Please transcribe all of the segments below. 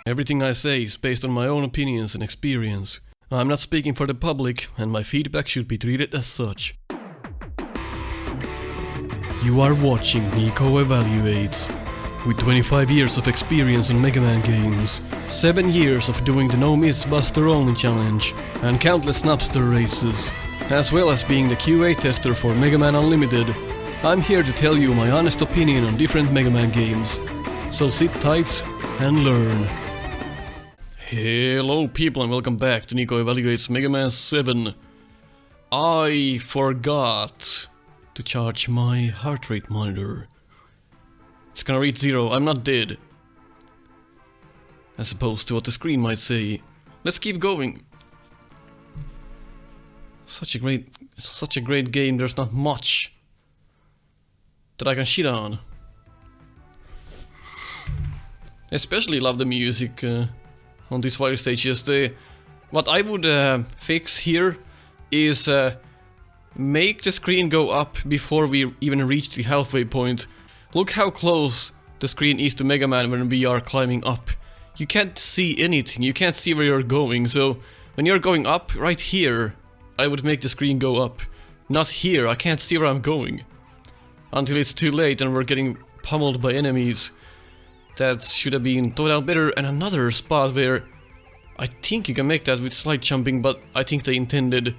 Everything I say is based on my own opinions and experience. I'm not speaking for the public, and my feedback should be treated as such. You are watching Nico Evaluates. With 25 years of experience on Mega Man games, 7 years of doing the No Miss Buster Only challenge, and countless Snupster Races, as well as being the QA tester for Mega Man Unlimited, I'm here to tell you my honest opinion on different Mega Man games. So sit tight and learn. Hello people and welcome back to Nico Evaluates Mega Man 7. I forgot to charge my heart rate monitor. It's gonna read 0, I'm not dead. As opposed to what the screen might say. Let's keep going. Such a great game, there's not much that I can shit on. Especially love the music on these WILY stages. What I would fix here is make the screen go up before we even reach the halfway point. Look how close the screen is to Mega Man when we are climbing up. You can't see anything, you can't see where you're going, so when you're going up, right here, I would make the screen go up. Not here, I can't see where I'm going. Until it's too late and we're getting pummeled by enemies. That should have been thought out better. And another spot where I think you can make that with slide jumping, but I think they intended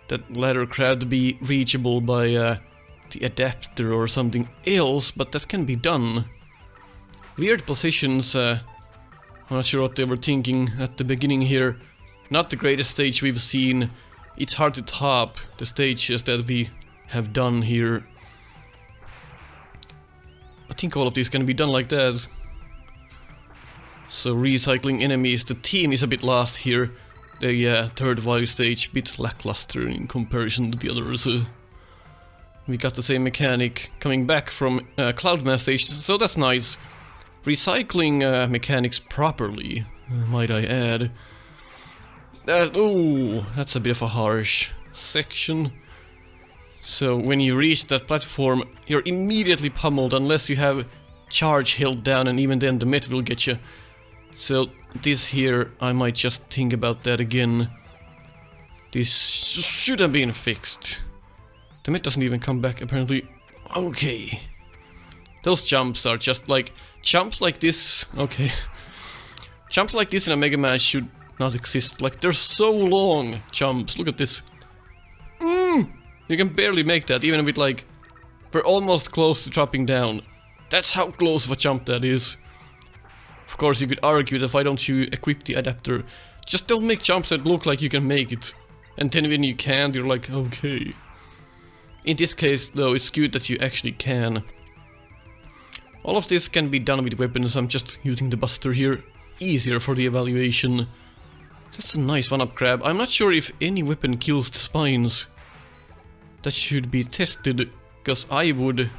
that ladder crab to be reachable by the adapter or something else, but that can be done. Weird positions, I'm not sure what they were thinking at the beginning here. Not the greatest stage we've seen. It's hard to top the stages that we have done here. I think all of these can be done like that. So recycling enemies, the team is a bit lost here. The third WILY stage, bit lackluster in comparison to the others. We got the same mechanic coming back from Cloudman stage, so that's nice. Recycling mechanics properly, might I add. Ooh, that's a bit of a harsh section. So when you reach that platform, you're immediately pummeled unless you have charge held down, and even then the met will get you. So this here, I might just think about that again. This should have been fixed. The met doesn't even come back apparently. Okay. Those jumps are just like... Jumps like this... Okay. Jumps like this in a Mega Man should not exist. Like, they're so long jumps. Look at this. You can barely make that, even with like... We're almost close to dropping down. That's how close of a jump that is. Of course, you could argue that why don't you equip the adapter? Just don't make jumps that look like you can make it. And then when you can't, you're like, okay. In this case, though, it's good that you actually can. All of this can be done with weapons, I'm just using the Buster here. Easier for the evaluation. That's a nice one-up grab. I'm not sure if any weapon kills the spines. That should be tested, because I would...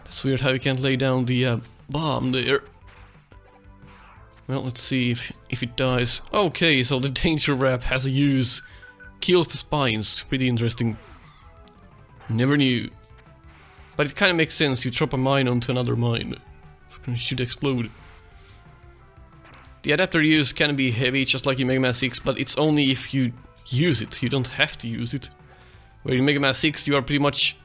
That's weird how you can't lay down the bomb there. Well, let's see if it dies. Okay, so the danger wrap has a use. Kills the spines. Pretty interesting. Never knew. But it kind of makes sense. You drop a mine onto another mine. It should explode. The adapter use can be heavy, just like in Mega Man 6, but it's only if you use it. You don't have to use it. Where in Mega Man 6 you are pretty much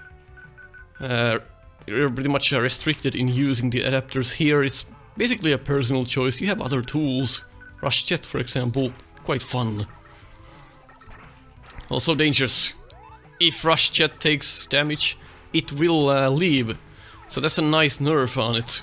restricted in using the adapters. Here it's basically a personal choice. You have other tools. Rush Jet, for example, quite fun. Also dangerous. If Rush Jet takes damage, it will leave. So that's a nice nerf on it.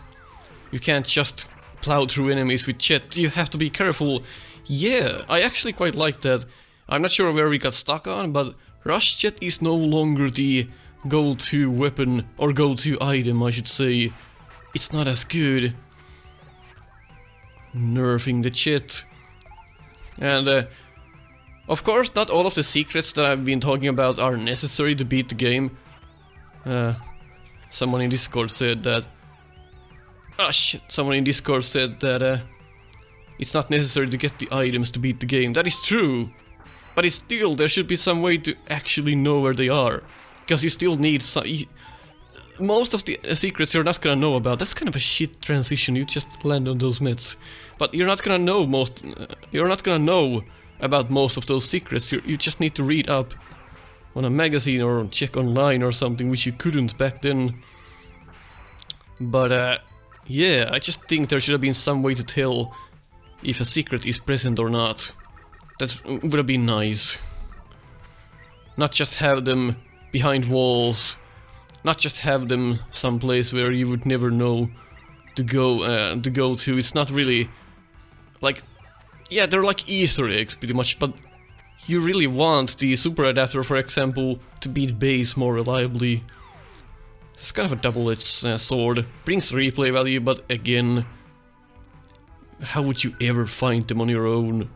You can't just plow through enemies with Jet. You have to be careful. Yeah, I actually quite like that. I'm not sure where we got stuck on, but Rush Jet is no longer the go-to weapon, or go-to item, I should say. It's not as good. Nerfing the Jet. And, of course, not all of the secrets that I've been talking about are necessary to beat the game. Someone in Discord said that... Ah, shit. Someone in Discord said that, it's not necessary to get the items to beat the game. That is true. But it's still, there should be some way to actually know where they are. Because you still need some... most of the secrets you're not gonna know about. That's kind of a shit transition. You just land on those meds, but you're not gonna know most. You're not gonna know about most of those secrets. You just need to read up on a magazine or check online or something, which you couldn't back then. But yeah, I just think there should have been some way to tell if a secret is present or not. That would have been nice. Not just have them behind walls. Not just have them someplace where you would never know to go to. It's not really like, yeah, they're like Easter eggs pretty much, but you really want the super adapter, for example, to beat base more reliably. It's kind of a double-edged sword. Brings replay value, but again, how would you ever find them on your own?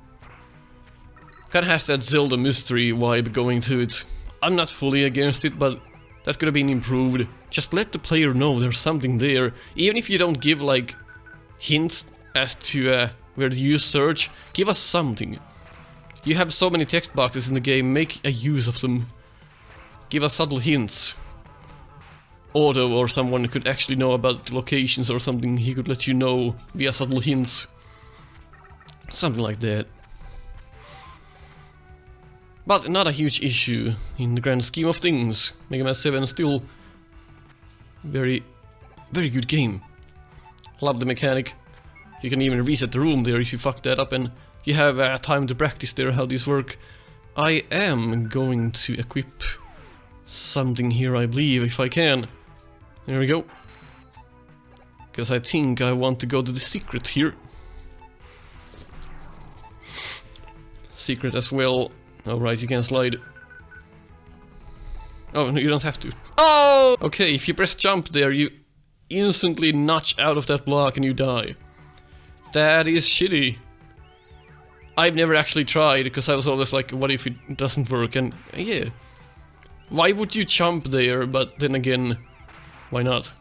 Kinda has that Zelda mystery vibe going to it. I'm not fully against it, but that could have been improved. Just let the player know there's something there. Even if you don't give, like, hints as to where to use search, give us something. You have so many text boxes in the game, make a use of them. Give us subtle hints. Otto or someone could actually know about the locations or something, he could let you know via subtle hints. Something like that. But not a huge issue in the grand scheme of things. Mega Man 7 is still very good game. Love the mechanic. You can even reset the room there if you fuck that up, and you have time to practice there how these work. I am going to equip something here, I believe, if I can. There we go. Because I think I want to go to the secret here. Secret as well. Alright, you can slide. Oh, no, you don't have to. Oh! Okay, if you press jump there, you instantly notch out of that block and you die. That is shitty. I've never actually tried, because I was always like, what if it doesn't work? And yeah. Why would you jump there, but then again, why not?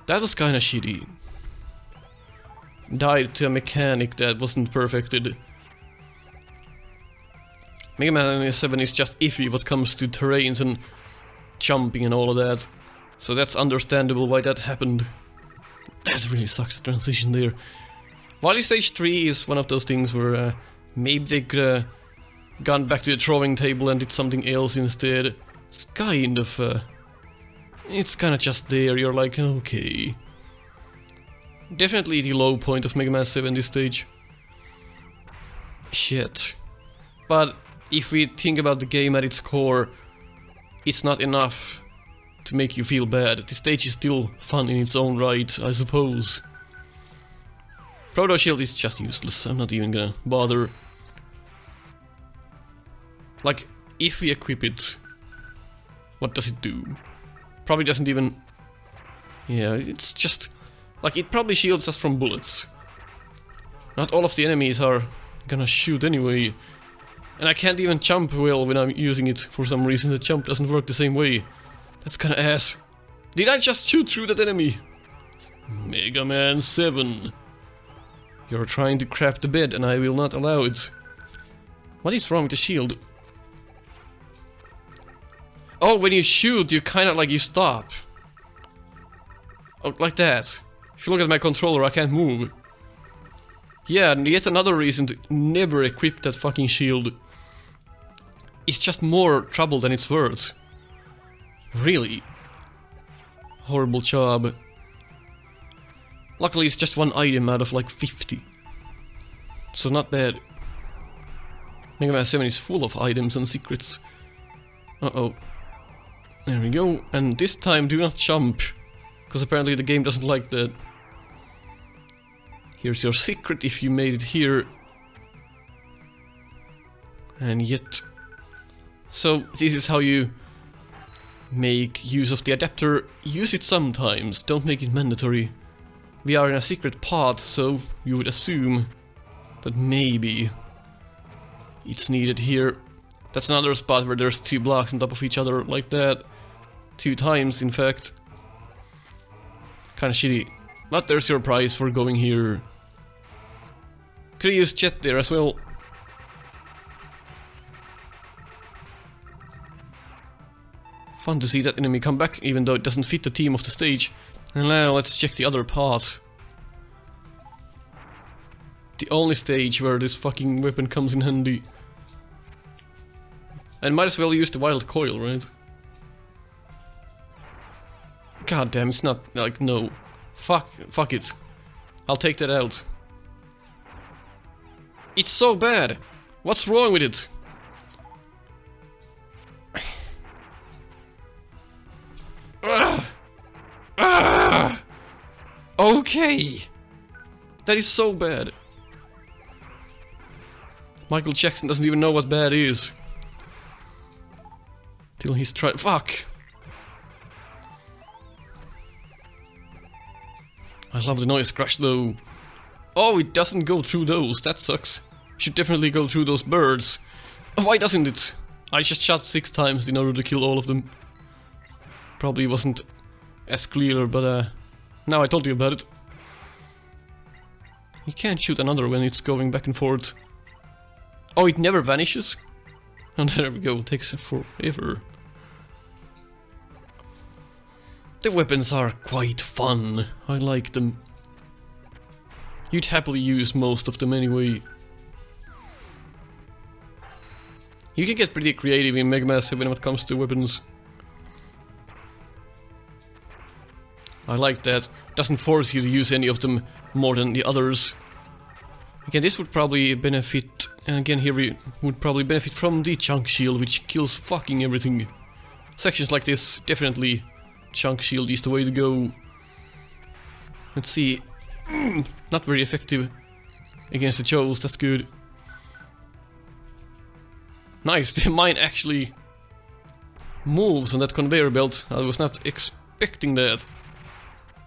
That was kinda shitty. Died to a mechanic that wasn't perfected. Mega Man 7 is just iffy when it comes to terrains and jumping and all of that. So that's understandable why that happened. That really sucks, the transition there. WILY Stage 3 is one of those things where maybe they could have gone back to the drawing table and did something else instead. It's kind of just there, you're like, okay. Definitely the low point of Mega Man 7 this stage. Shit. But if we think about the game at its core, it's not enough to make you feel bad. The stage is still fun in its own right, I suppose. Proto Shield is just useless, I'm not even gonna bother. Like, if we equip it, what does it do? Probably doesn't even... Yeah, it's just... Like, it probably shields us from bullets. Not all of the enemies are gonna shoot anyway. And I can't even jump well when I'm using it for some reason. The jump doesn't work the same way. That's kinda ass. Did I just shoot through that enemy? Mega Man 7. You're trying to crap the bed and I will not allow it. What is wrong with the shield? Oh, when you shoot, you kinda like, you stop. Oh, like that. If you look at my controller, I can't move. Yeah, and yet another reason to never equip that fucking shield. It's just more trouble than it's worth. Really. Horrible job. Luckily it's just one item out of like 50. So not bad. Mega Man 7 is full of items and secrets. Uh-oh. There we go. And this time do not jump. Because apparently the game doesn't like that. Here's your secret if you made it here. And yet... So, this is how you make use of the adapter. Use it sometimes, don't make it mandatory. We are in a secret path, so you would assume that maybe it's needed here. That's another spot where there's two blocks on top of each other like that. 2 times, in fact. Kinda shitty. But there's your prize for going here. Could've used jet there as well. Fun to see that enemy come back, even though it doesn't fit the theme of the stage. And now let's check the other part. The only stage where this fucking weapon comes in handy. And might as well use the wild coil, right? God damn, it's not, like, no. Fuck it. I'll take that out. It's so bad! What's wrong with it? Okay! That is so bad. Michael Jackson doesn't even know what bad is. Till he's tried. Fuck! I love the noise crush though. Oh, it doesn't go through those. That sucks. Should definitely go through those birds. Why doesn't it? I just shot 6 times in order to kill all of them. Probably wasn't as clear, but now I told you about it. You can't shoot another when it's going back and forth. Oh, it never vanishes? And there we go, it takes forever. The weapons are quite fun. I like them. You'd happily use most of them anyway. You can get pretty creative in Mega Man 7 when it comes to weapons. I like that. Doesn't force you to use any of them more than the others. Again, this would probably benefit, and again here we would probably benefit from the chunk shield, which kills fucking everything. Sections like this, definitely chunk shield is the way to go. Let's see. Not very effective against the Joes, that's good. Nice, the mine actually moves on that conveyor belt. I was not expecting that.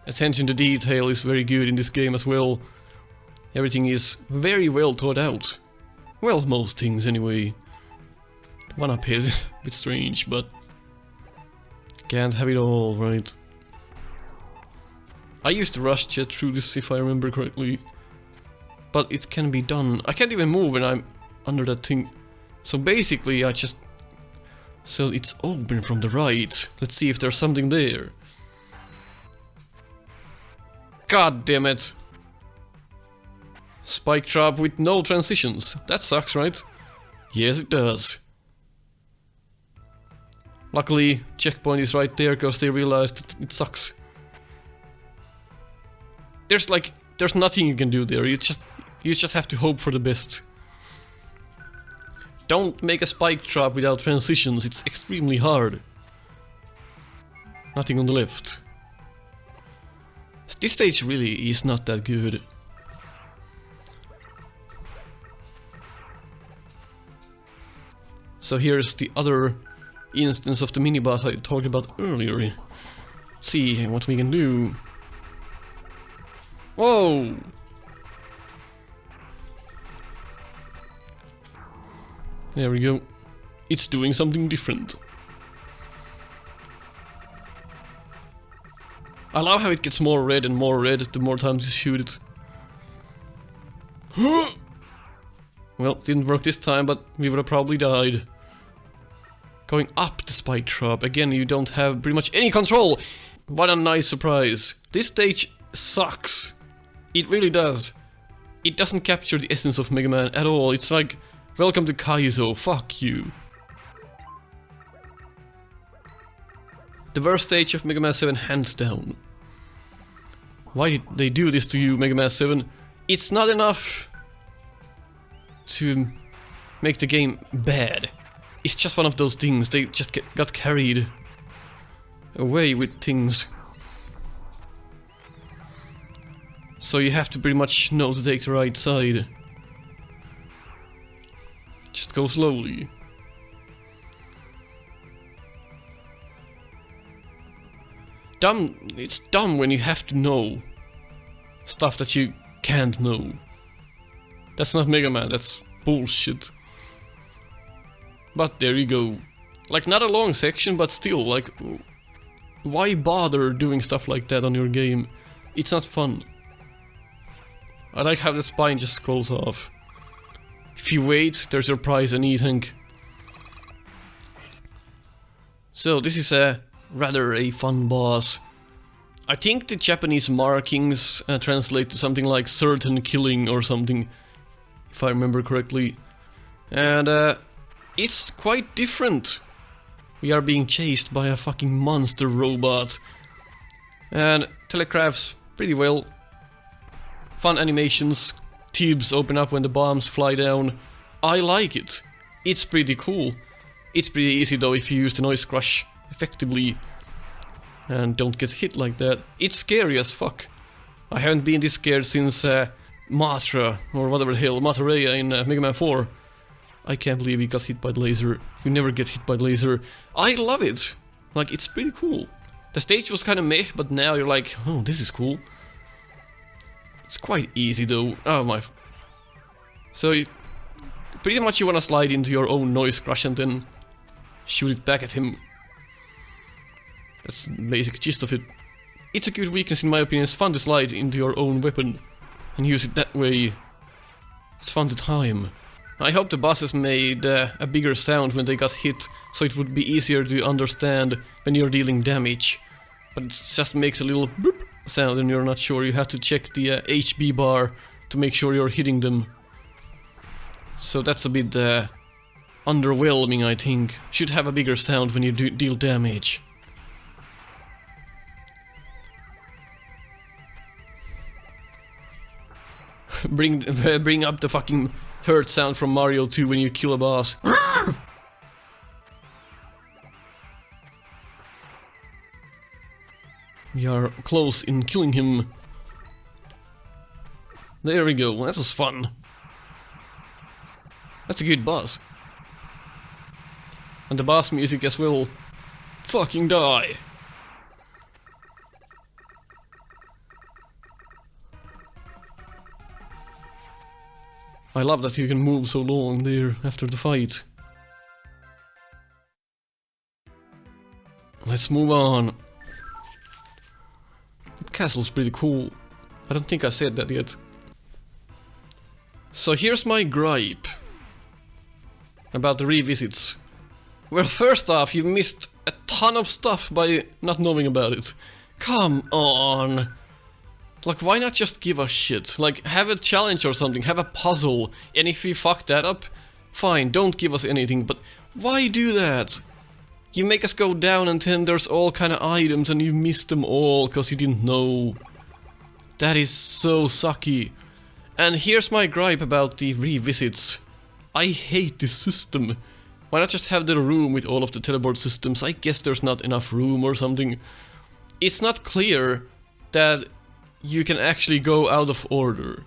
Attention to detail is very good in this game as well. Everything is very well thought out. Well, most things anyway. One up here is a bit strange, but can't have it all, right? I used to rush jet through this if I remember correctly. But it can be done. I can't even move when I'm under that thing. So basically I just... So it's open from the right. Let's see if there's something there. God damn it. Spike trap with no transitions. That sucks, right? Yes, it does. Luckily, checkpoint is right there because they realized it sucks. There's nothing you can do there. You just have to hope for the best. Don't make a spike trap without transitions. It's extremely hard. Nothing on the left. This stage really is not that good. So here's the other instance of the mini-boss I talked about earlier. Let's see what we can do. Whoa! There we go. It's doing something different. I love how it gets more red and more red the more times you shoot it. Well, didn't work this time, but we would have probably died. Going up the spike trap. Again, you don't have pretty much any control. What a nice surprise. This stage sucks. It really does. It doesn't capture the essence of Mega Man at all. It's like, welcome to Kaizo, fuck you. The worst stage of Mega Man 7, hands down. Why did they do this to you, Mega Man 7? It's not enough to make the game bad. It's just one of those things, they just got carried away with things. So you have to pretty much know to take the right side. Just go slowly. It's dumb when you have to know stuff that you can't know. That's not Mega Man, that's bullshit. But there you go. Like, not a long section, but still, like, why bother doing stuff like that on your game? It's not fun. I like how the spine just scrolls off. If you wait, there's your prize and eating. So this is a rather a fun boss. I think the Japanese markings translate to something like certain killing or something, if I remember correctly. And it's quite different. We are being chased by a fucking monster robot. And telegraphs pretty well. Fun animations. Tubes open up when the bombs fly down. I like it. It's pretty cool. It's pretty easy though if you use the noise crush effectively. And don't get hit like that. It's scary as fuck. I haven't been this scared since Matra, or whatever the hell, Matareya in Mega Man 4. I can't believe he got hit by the laser. You never get hit by the laser. I love it. Like, it's pretty cool. The stage was kind of meh, but now you're like, oh, this is cool. It's quite easy though. Oh my. So, pretty much you wanna slide into your own noise crush and then shoot it back at him. That's the basic gist of it. It's a good weakness in my opinion. It's fun to slide into your own weapon and use it that way. It's fun to time. I hope the bosses made a bigger sound when they got hit, so it would be easier to understand when you're dealing damage. But it just makes a little boop sound and you're not sure. You have to check the HB bar to make sure you're hitting them. So that's a bit underwhelming, I think. Should have a bigger sound when you deal damage. Bring up the fucking hurt sound from Mario 2 when you kill a boss. We are close in killing him. There we go, that was fun. That's a good boss. And the boss music as well. Fucking die. I love that you can move so long there after the fight. Let's move on. The castle's pretty cool. I don't think I said that yet. So here's my gripe about the revisits. Well, first off, you missed a ton of stuff by not knowing about it. Come on. Like, why not just give us shit? Like, have a challenge or something, have a puzzle, and if we fuck that up, fine, don't give us anything, but why do that? You make us go down and then there's all kind of items and you miss them all because you didn't know. That is so sucky. And here's my gripe about the revisits. I hate this system. Why not just have the room with all of the teleport systems? I guess there's not enough room or something. It's not clear that you can actually go out of order.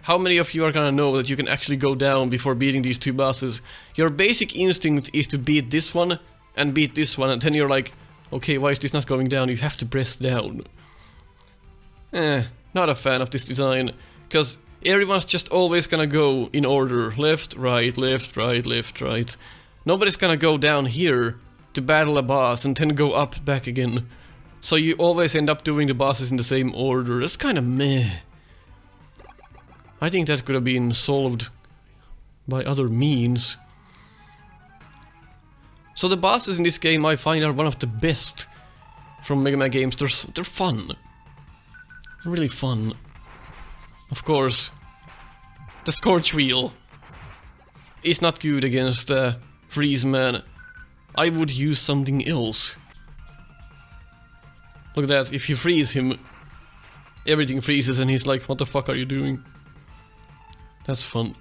How many of you are gonna know that you can actually go down before beating these two bosses? Your basic instinct is to beat this one and beat this one, and then you're like, okay, why is this not going down? You have to press down. Not a fan of this design, because everyone's just always gonna go in order. Left, right, left, right, left, right. Nobody's gonna go down here to battle a boss and then go up back again. So you always end up doing the bosses in the same order. That's kind of meh. I think that could have been solved by other means. So the bosses in this game I find are one of the best from Mega Man games. They're fun. Really fun. Of course, the Scorch Wheel is not good against Freeze Man. I would use something else. Look at that, if you freeze him, everything freezes and he's like, what the fuck are you doing? That's fun.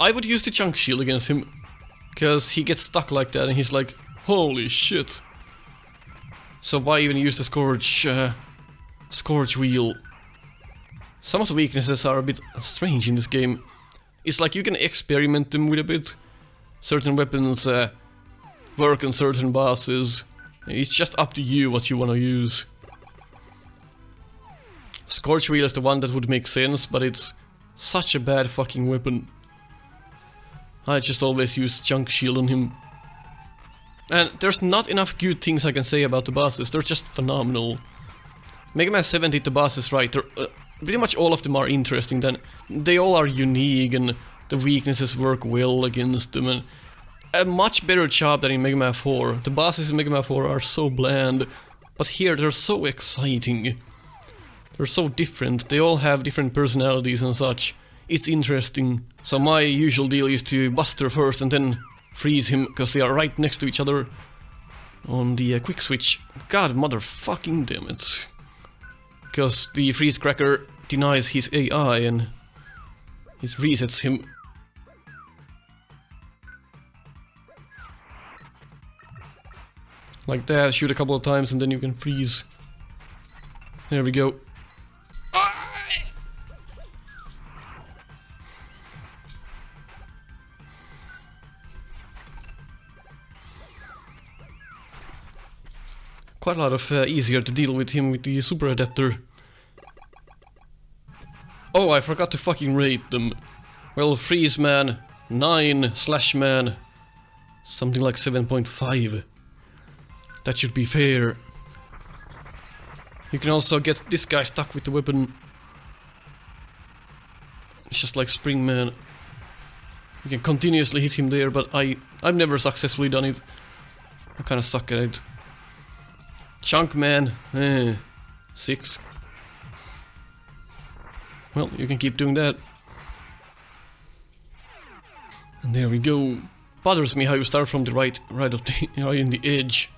I would use the Chunk Shield against him, because he gets stuck like that and he's like, holy shit. So why even use the Scorch Wheel? Some of the weaknesses are a bit strange in this game. It's like you can experiment them with a bit. Certain weapons work on certain bosses. It's just up to you what you want to use. Scorch Wheel is the one that would make sense, but it's such a bad fucking weapon. I just always use Chunk Shield on him. And there's not enough good things I can say about the bosses, they're just phenomenal. Mega Man 7 did the bosses right, pretty much all of them are interesting, then they all are unique and the weaknesses work well against them, and a much better job than in Mega Man 4. The bosses in Mega Man 4 are so bland, but here they're so exciting. They're so different, they all have different personalities and such. It's interesting. So my usual deal is to Buster first and then freeze him, because they are right next to each other on the quick switch. God motherfucking damn it. Because the freeze cracker denies his AI and it resets him. Like that, shoot a couple of times and then you can freeze. There we go. Quite a lot of easier to deal with him with the super adapter. Oh, I forgot to fucking rate them. Well, Freeze Man, 9, Slash Man, something like 7.5. That should be fair. You can also get this guy stuck with the weapon. It's just like Spring Man. You can continuously hit him there, but I've never successfully done it. I kinda suck at it. Chunk Man, 6. Well, you can keep doing that. And there we go. Bothers me how you start from the right of the right in the edge.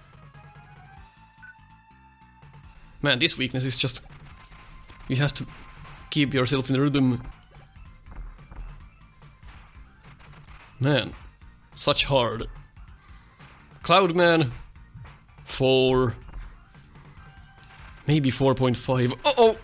Man, this weakness is just... You have to keep yourself in the rhythm. Man, such hard. Cloud Man, 4. Maybe 4.5. Uh-oh!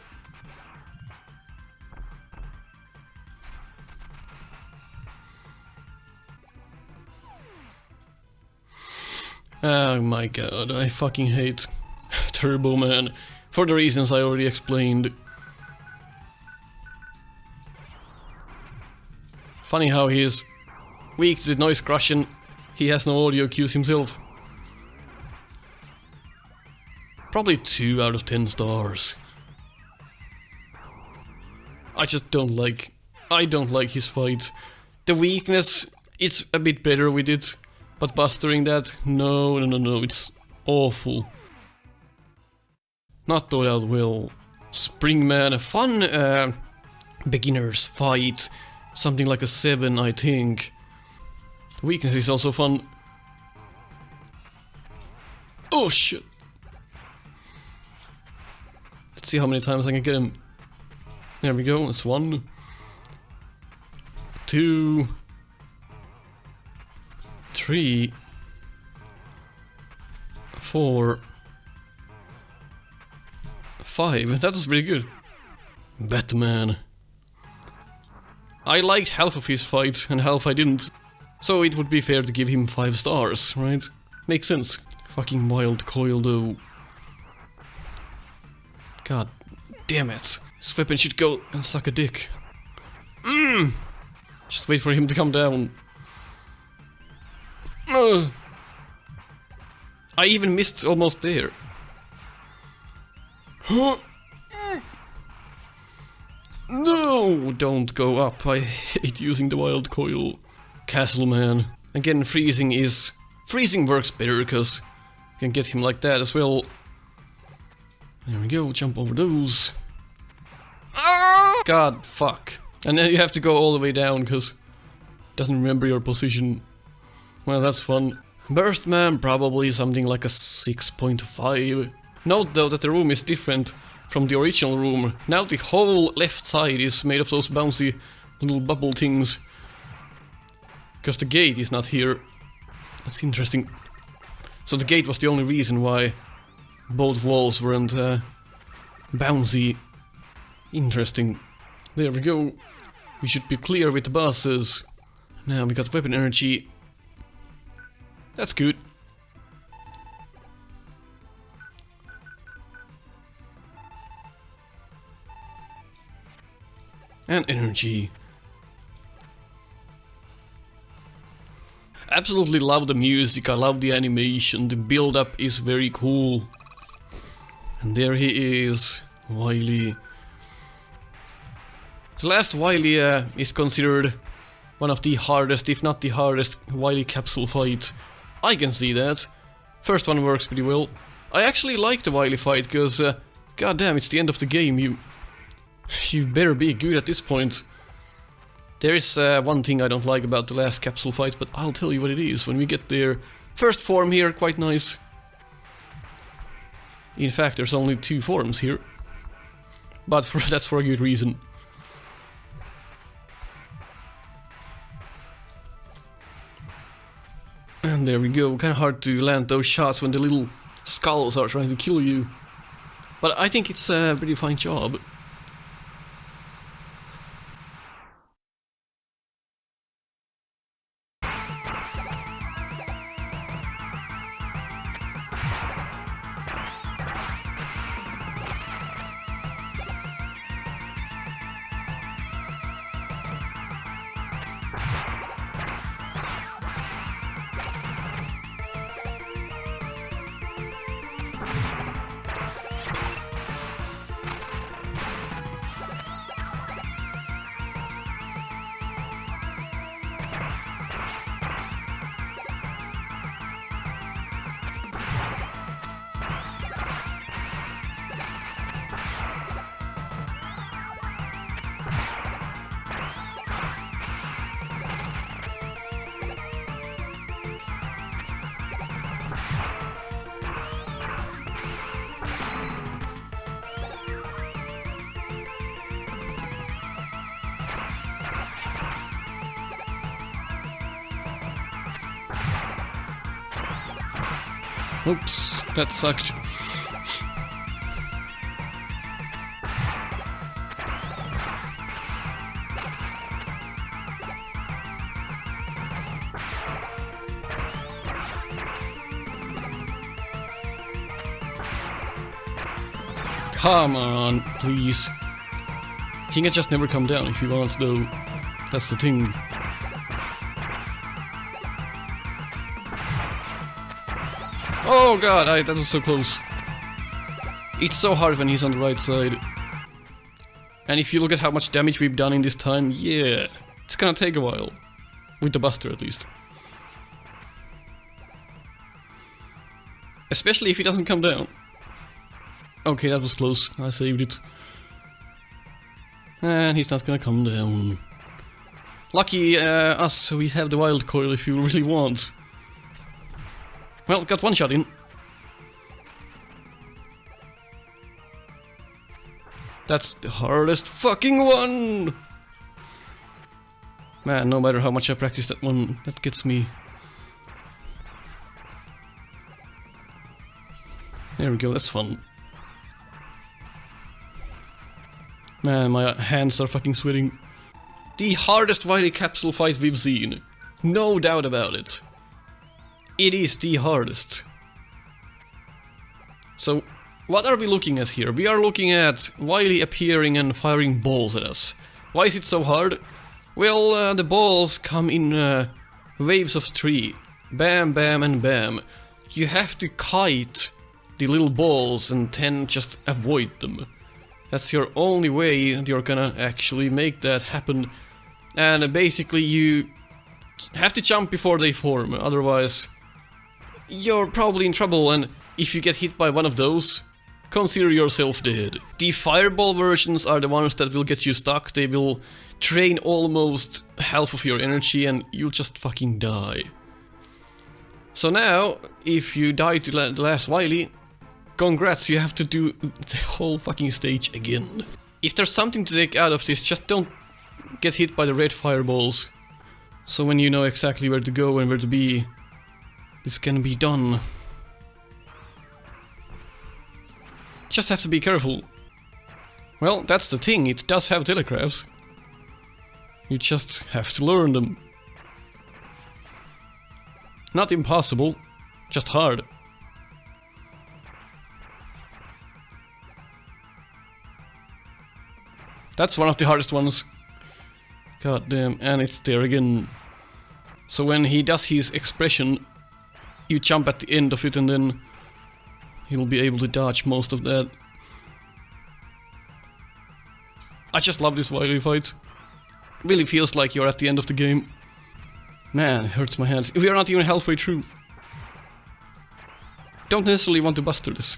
Oh my god, I fucking hate Turbo Man. For the reasons I already explained. Funny how he is weak to noise crush and he has no audio cues himself. Probably 2 out of 10 stars. I just don't like... I don't like his fight. The weakness, it's a bit better with it. But bustering that, no, it's awful. Not thought out well. Springman, a fun beginner's fight. Something like a 7, I think. The weakness is also fun. Oh shit. Let's see how many times I can get him. There we go, that's 1. 2. 3. 4. 5. That was really good. Batman. I liked half of his fight and half I didn't. So it would be fair to give him 5 stars, right? Makes sense. Fucking wild coil though. God damn it. This weapon should go and suck a dick. Just wait for him to come down. I even missed almost there. No, don't go up. I hate using the wild coil. Castle Man. Again, freezing works better because you can get him like that as well. There we go, jump over those. God, fuck. And then you have to go all the way down because it doesn't remember your position. Well, that's fun. Burst Man, probably something like a 6.5. Note though that the room is different from the original room. Now the whole left side is made of those bouncy little bubble things. Because the gate is not here. That's interesting. So the gate was the only reason why both walls weren't bouncy. Interesting. There we go. We should be clear with the bosses. Now we got weapon energy. That's good. And energy. Absolutely love the music, I love the animation, the build-up is very cool. And there he is, WILY. The last WILY is considered one of the hardest, if not the hardest, WILY capsule fight. I can see that. First one works pretty well. I actually like the WILY fight, because, goddamn, it's the end of the game. You better be good at this point. There is one thing I don't like about the last capsule fight, but I'll tell you what it is when we get there. First form here, quite nice. In fact, there's only 2 forms here. But that's for a good reason. And there we go, kinda hard to land those shots when the little skulls are trying to kill you. But I think it's a pretty fine job. Oops, that sucked. Come on, please. He can just never come down if he wants, though. That's the thing. Oh god, that was so close. It's so hard when he's on the right side. And if you look at how much damage we've done in this time, yeah, it's gonna take a while. With the Buster, at least. Especially if he doesn't come down. Okay, that was close. I saved it. And he's not gonna come down. Lucky us, we have the wild coil if you really want. Well, got one shot in. That's the hardest fucking one! Man, no matter how much I practice that one, that gets me. There we go, that's fun. Man, my hands are fucking sweating. The hardest WILY capsule fight we've seen. No doubt about it. It is the hardest. So, what are we looking at here? We are looking at WILY appearing and firing balls at us. Why is it so hard? Well, the balls come in waves of 3. Bam, bam, and bam. You have to kite the little balls and then just avoid them. That's your only way you're gonna actually make that happen. And basically you have to jump before they form, otherwise you're probably in trouble, and if you get hit by one of those, consider yourself dead. The fireball versions are the ones that will get you stuck. They will drain almost half of your energy and you'll just fucking die. So now, if you die to the last WILY, congrats, you have to do the whole fucking stage again. If there's something to take out of this, just don't get hit by the red fireballs. So when you know exactly where to go and where to be, this can be done. Just have to be careful. Well, that's the thing, it does have telegraphs. You just have to learn them. Not impossible, just hard. That's one of the hardest ones. God damn, and it's there again. So when he does his expression, you jump at the end of it and then he'll be able to dodge most of that. I just love this WILY fight. really feels like you're at the end of the game. Man, it hurts my hands. We are not even halfway through. Don't necessarily want to buster this,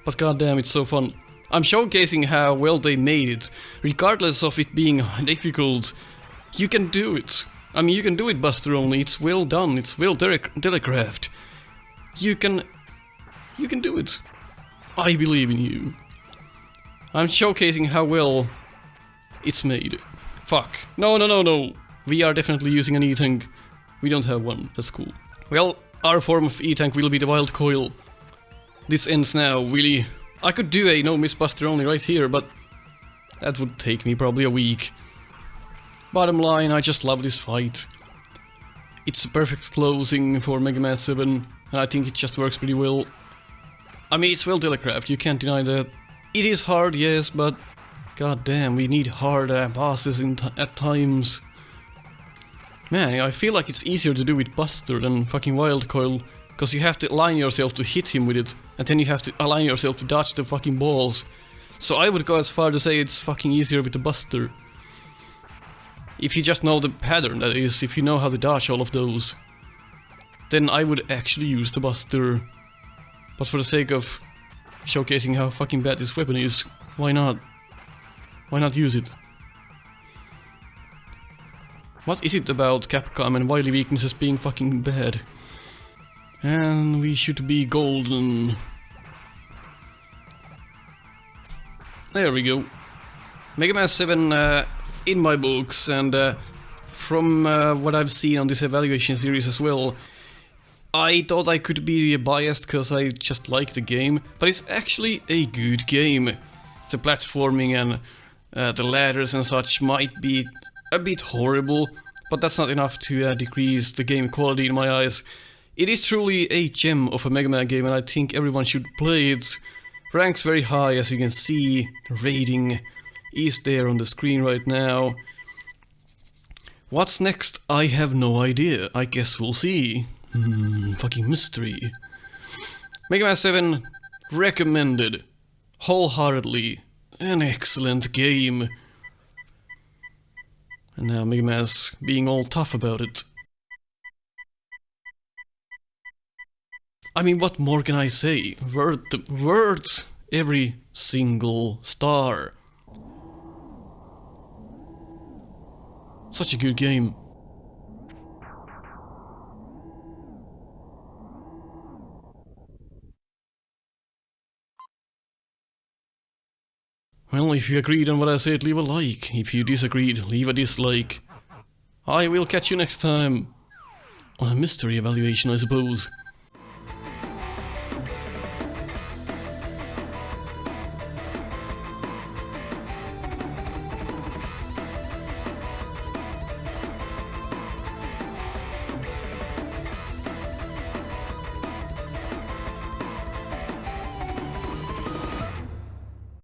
but goddamn, it's so fun. I'm showcasing how well they made it. Regardless of it being difficult, you can do it. I mean, you can do it buster only. It's well done. It's well telegraphed. You can do it. I believe in you. I'm showcasing how well it's made. Fuck. No. We are definitely using an E-tank. We don't have one. That's cool. Well, our form of E-tank will be the wild coil. This ends now, WILY. I could do a no-miss buster only right here, but that would take me probably a week. Bottom line, I just love this fight. It's a perfect closing for Mega Man 7, and I think it just works pretty well. I mean, it's well telegraphed, you can't deny that. It is hard, yes, but goddamn, we need hard bosses at times. Man, I feel like it's easier to do with Buster than fucking Wild Coil, because you have to align yourself to hit him with it, and then you have to align yourself to dodge the fucking balls. So I would go as far to say it's fucking easier with the Buster. If you just know the pattern, that is, if you know how to dodge all of those, then I would actually use the Buster. But for the sake of showcasing how fucking bad this weapon is, why not? Why not use it? What is it about Capcom and WILY weaknesses being fucking bad? And we should be golden. There we go. Mega Man 7 in my books, and from what I've seen on this evaluation series as well, I thought I could be biased because I just like the game, but it's actually a good game. The platforming and the ladders and such might be a bit horrible, but that's not enough to decrease the game quality in my eyes. It is truly a gem of a Mega Man game, and I think everyone should play it. Ranks very high, as you can see. The rating is there on the screen right now. What's next? I have no idea. I guess we'll see. Fucking mystery. Mega Man 7, recommended. Wholeheartedly. An excellent game. And now Mega Man's being all tough about it. I mean, what more can I say? Words every single star. Such a good game. Well, if you agreed on what I said, leave a like. If you disagreed, leave a dislike. I will catch you next time. On a mystery evaluation, I suppose.